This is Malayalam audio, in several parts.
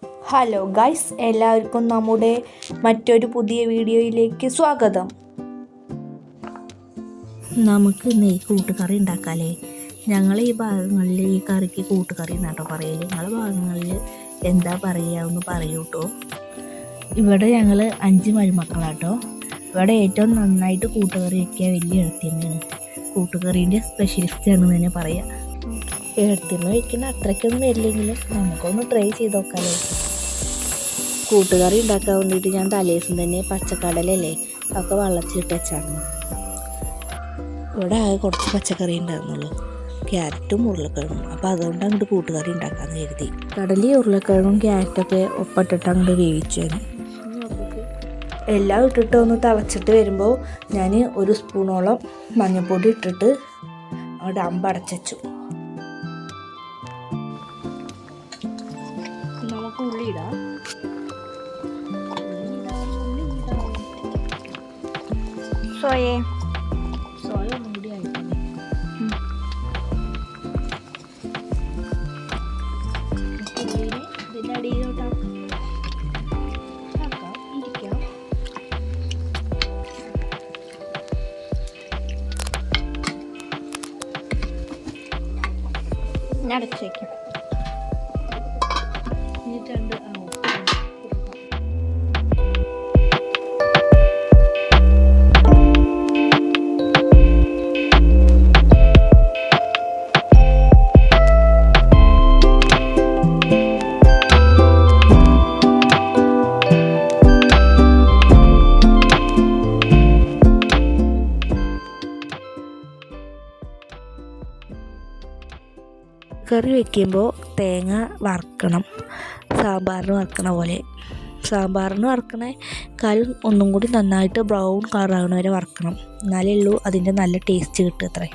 ഹലോ ഗൈസ്, എല്ലാവർക്കും നമ്മുടെ മറ്റൊരു പുതിയ വീഡിയോയിലേക്ക് സ്വാഗതം. നമുക്ക് ഇന്ന് കൂട്ടുകറി ഉണ്ടാക്കാമല്ലേ. ഞങ്ങൾ ഈ ഭാഗങ്ങളിൽ ഈ കറിക്ക് കൂട്ടുകറി എന്നാട്ടോ പറയല്. നിങ്ങളുടെ ഭാഗങ്ങളിൽ എന്താ പറയുക ഒന്ന് പറയൂ കേട്ടോ. ഇവിടെ ഞങ്ങൾ 5 മരുമക്കളാട്ടോ. ഇവിടെ ഏറ്റവും നന്നായിട്ട് കൂട്ടുകറി വയ്ക്കുക വലിയ എഴുത്തിയമ്മയാണ്. കൂട്ടുകറീൻ്റെ സ്പെഷ്യലിസ്റ്റാണെന്ന് തന്നെ പറയാം. എഴുത്തിയമ്മ വയ്ക്കുന്ന അത്രയ്ക്കൊന്നും വരില്ലെങ്കിലും നമുക്കൊന്ന് ട്രൈ ചെയ്ത് നോക്കാമല്ലേ. കൂട്ടുകറി ഉണ്ടാക്കാൻ വേണ്ടിയിട്ട് ഞാൻ തലേദിവസം തന്നെ പച്ചക്കടലല്ലേ ഒക്കെ വെള്ളത്തിലിട്ട് വെച്ചായിരുന്നു. ഇവിടെ ആകെ കുറച്ച് പച്ചക്കറി ഉണ്ടായിരുന്നുള്ളൂ, ക്യാരറ്റും ഉരുളക്കിഴങ്ങും. അപ്പോൾ അതുകൊണ്ട് അങ്ങോട്ട് കൂട്ടുകറി ഉണ്ടാക്കാമെന്ന് കരുതി. കടലയും ഉരുളക്കിഴങ്ങും ക്യാരറ്റൊക്കെ ഒപ്പിട്ടിട്ട് അങ്ങോട്ട് വേവിച്ചു. എല്ലാം ഇട്ടിട്ട് ഒന്ന് തിളച്ചിട്ട് വരുമ്പോൾ ഞാൻ 1 സ്പൂണോളം മഞ്ഞൾപ്പൊടി ഇട്ടിട്ട് അങ്ങോട്ട് അമ്പടച്ചു. നമുക്ക് ഉള്ളി ഇടാം. സോയ ഒന്നും കൂടി ആയിട്ടേ ഇതിൻ്റെ അടിയിലോട്ടാക്കാം. ഇരിക്കാം. അടച്ചു വയ്ക്കാം. എന്നിട്ടുണ്ട് കറി വയ്ക്കുമ്പോൾ തേങ്ങ വറുക്കണം, സാമ്പാറിന് വറുക്കണ പോലെ. സാമ്പാറിന് വറുക്കണേക്കാളും ഒന്നും കൂടി നന്നായിട്ട് ബ്രൗൺ കളറാകണ വരെ വറുക്കണം. എന്നാലേ ഉള്ളൂ അതിൻ്റെ നല്ല ടേസ്റ്റ് കിട്ടും അത്രേ.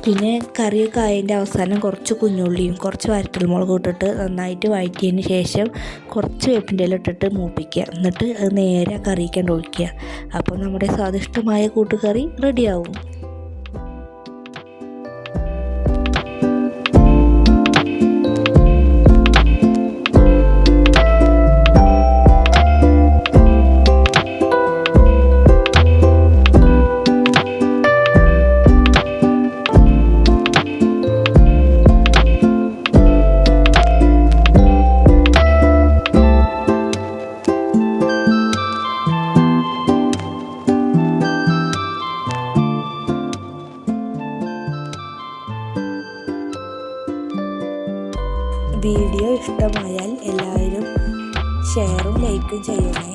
പിന്നെ കറിയൊക്കെ ആയതിൻ്റെ അവസാനം കുറച്ച് കുഞ്ഞുള്ളിയും കുറച്ച് വറ്റൽമുളകും ഇട്ടിട്ട് നന്നായിട്ട് വഴറ്റിയതിന് ശേഷം കുറച്ച് വേപ്പിൻ്റെ ഇല ഇട്ടിട്ട് മൂപ്പിക്കുക. എന്നിട്ട് അത് നേരെ കറിയിക്കാണ്ട് ഒഴിക്കുക. അപ്പോൾ നമ്മുടെ സ്വാദിഷ്ടമായ കൂട്ടുകറി റെഡിയാവും. വീഡിയോ ഇഷ്ടമായാൽ എല്ലാവരും ഷെയറും ലൈക്കും ചെയ്യണേ.